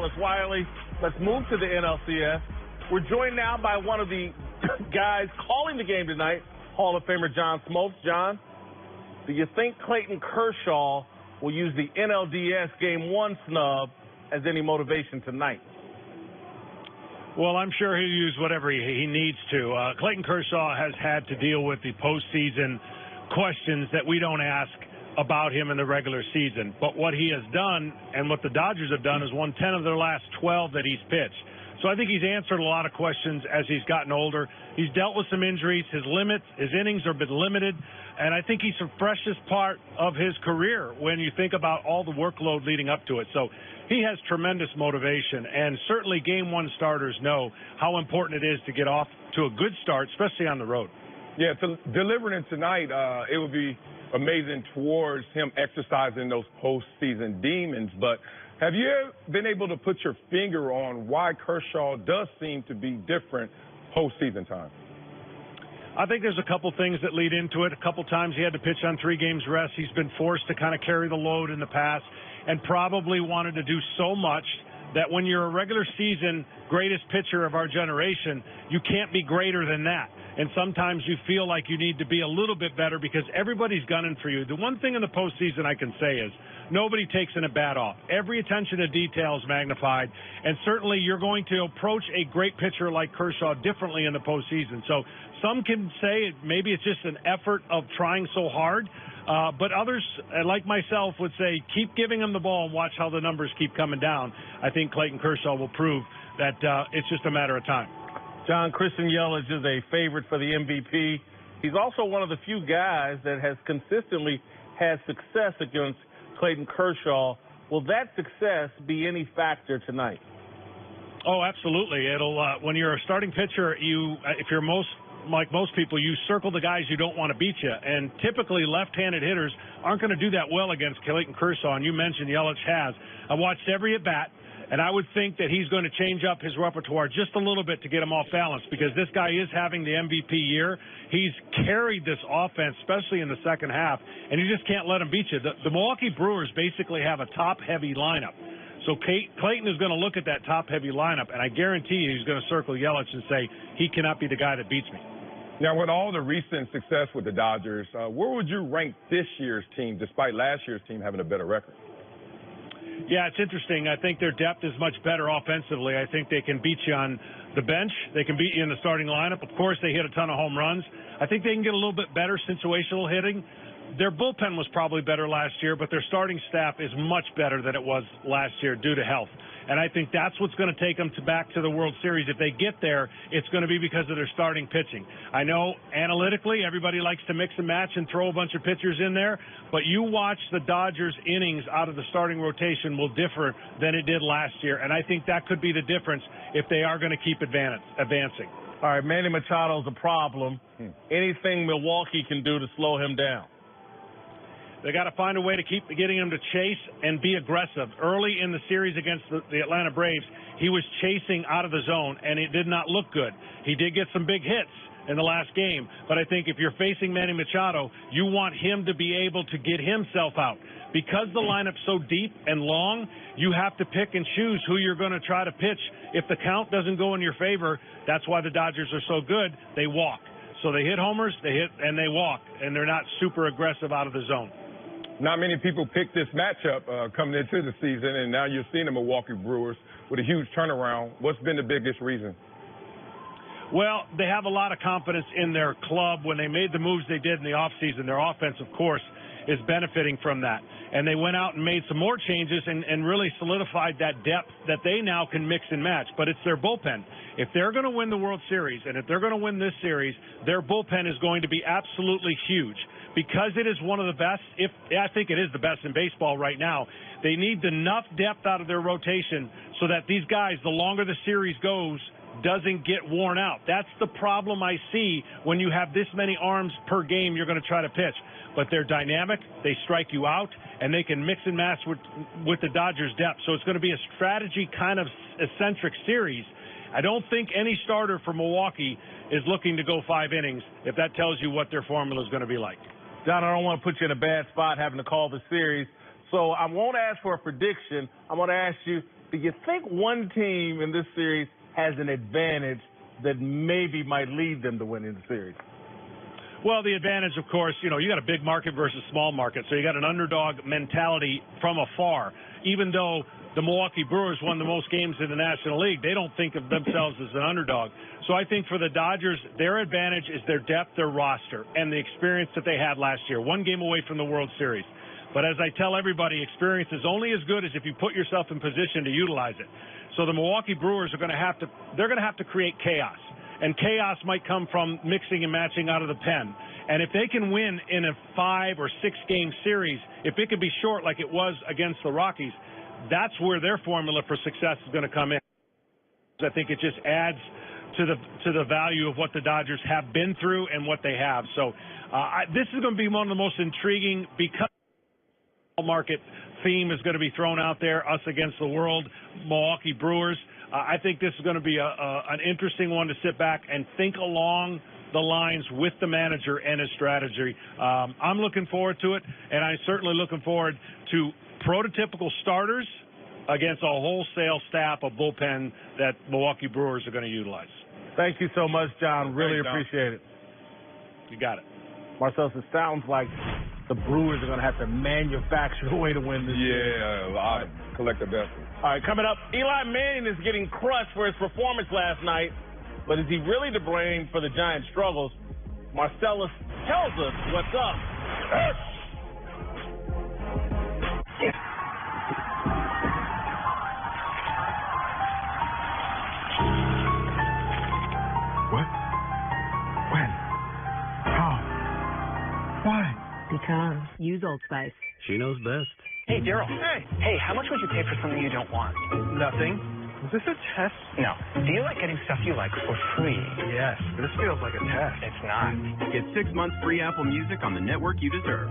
Alex Wiley. Let's move to the NLCS. We're joined now by one of the guys calling the game tonight, Hall of Famer John Smoltz. John, do you think Clayton Kershaw will use the NLDS Game 1 snub as any motivation tonight? Well, I'm sure he'll use whatever he needs to. Clayton Kershaw has had to deal with the postseason questions that we don't ask about him in the regular season. But what he has done and what the Dodgers have done is won 10 of their last 12 that he's pitched. So I think he's answered a lot of questions as he's gotten older. He's dealt with some injuries. His innings have been limited. And I think he's the freshest part of his career when you think about all the workload leading up to it. So he has tremendous motivation. And certainly Game 1 starters know how important it is to get off to a good start, especially on the road. Yeah, delivering tonight, it would be amazing towards him exercising those postseason demons. But have you been able to put your finger on why Kershaw does seem to be different postseason time? I think there's a couple things that lead into it. A couple times he had to pitch on 3 games rest. He's been forced to kind of carry the load in the past and probably wanted to do so much that when you're a regular season greatest pitcher of our generation, you can't be greater than that. And sometimes you feel like you need to be a little bit better because everybody's gunning for you. The one thing in the postseason I can say is nobody takes an at-bat off. Every attention to detail is magnified, and certainly you're going to approach a great pitcher like Kershaw differently in the postseason. So some can say maybe it's just an effort of trying so hard, but others, like myself, would say keep giving him the ball and watch how the numbers keep coming down. I think Clayton Kershaw will prove that it's just a matter of time. John, Christian Yelich is a favorite for the MVP. He's also one of the few guys that has consistently had success against Clayton Kershaw. Will that success be any factor tonight? Oh, absolutely. It'll when you're a starting pitcher, if you're like most people, you circle the guys you don't want to beat you. And typically left-handed hitters aren't going to do that well against Clayton Kershaw. And you mentioned Yelich has. I watched every at-bat. And I would think that he's going to change up his repertoire just a little bit to get him off balance because this guy is having the MVP year. He's carried this offense, especially in the second half, and you just can't let him beat you. The Milwaukee Brewers basically have a top-heavy lineup. So Clayton is going to look at that top-heavy lineup, and I guarantee you he's going to circle Yelich and say, he cannot be the guy that beats me. Now, with all the recent success with the Dodgers, where would you rank this year's team, despite last year's team having a better record? Yeah, it's interesting. I think their depth is much better offensively. I think they can beat you on the bench. They can beat you in the starting lineup. Of course, they hit a ton of home runs. I think they can get a little bit better situational hitting. Their bullpen was probably better last year, but their starting staff is much better than it was last year due to health. And I think that's what's going to take them back to the World Series. If they get there, it's going to be because of their starting pitching. I know analytically everybody likes to mix and match and throw a bunch of pitchers in there, but you watch the Dodgers' innings out of the starting rotation will differ than it did last year. And I think that could be the difference if they are going to keep advancing. All right, Manny Machado's a problem. Anything Milwaukee can do to slow him down? They got to find a way to keep getting him to chase and be aggressive. Early in the series against the Atlanta Braves, he was chasing out of the zone, and it did not look good. He did get some big hits in the last game, but I think if you're facing Manny Machado, you want him to be able to get himself out. Because the lineup's so deep and long, you have to pick and choose who you're going to try to pitch. If the count doesn't go in your favor, that's why the Dodgers are so good. They walk. So they hit homers, they hit, and they walk, and they're not super aggressive out of the zone. Not many people picked this matchup coming into the season, and now you're seeing the Milwaukee Brewers with a huge turnaround. What's been the biggest reason? Well, they have a lot of confidence in their club. When they made the moves they did in the offseason, their offense, of course, is benefiting from that. And they went out and made some more changes and really solidified that depth that they now can mix and match. But it's their bullpen. If they're going to win the World Series, and if they're going to win this series, their bullpen is going to be absolutely huge. Because it is one of the best, I think it is the best in baseball right now, they need enough depth out of their rotation so that these guys, the longer the series goes, doesn't get worn out. That's the problem I see when you have this many arms per game you're going to try to pitch. But they're dynamic, they strike you out, and they can mix and match with the Dodgers' depth. So it's going to be a strategy kind of eccentric series. I don't think any starter for Milwaukee is looking to go 5 innings if that tells you what their formula is going to be like. John, I don't want to put you in a bad spot having to call the series, so I won't ask for a prediction. I'm going to ask you, do you think one team in this series has an advantage that maybe might lead them to winning the series? Well, the advantage, of course, you got a big market versus small market, so you got an underdog mentality from afar. Even though the Milwaukee Brewers won the most games in the National League, they don't think of themselves as an underdog. So I think for the Dodgers, their advantage is their depth, their roster, and the experience that they had last year. One game away from the World Series. But as I tell everybody, experience is only as good as if you put yourself in position to utilize it. So the Milwaukee Brewers are going to have to create chaos. And chaos might come from mixing and matching out of the pen. And if they can win in a 5 or 6 game series, if it could be short like it was against the Rockies, that's where their formula for success is going to come in. I think it just adds to the value of what the Dodgers have been through and what they have. So this is going to be one of the most intriguing, because the market theme is going to be thrown out there, us against the world, Milwaukee Brewers. I think this is going to be an interesting one to sit back and think along the lines with the manager and his strategy. I'm looking forward to it, and I'm certainly looking forward to prototypical starters against a wholesale staff of bullpen that Milwaukee Brewers are going to utilize. Thank you so much, John. Really Thanks, John. appreciate it. You got it. Marcellus, it sounds like the Brewers are going to have to manufacture a way to win this series. Yeah, I collect the best. All right, coming up, Eli Manning is getting crushed for his performance last night, but is he really to blame for the Giants' struggles? Marcellus tells us what's up. What? When? How? Why? Because use Old Spice. She knows best. Hey, Daryl. Hey, how much would you pay for something you don't want? Nothing. Is this a test? No. Do you like getting stuff you like for free? Yes. This feels like a test. It's not. Get 6 months free Apple Music on the network you deserve.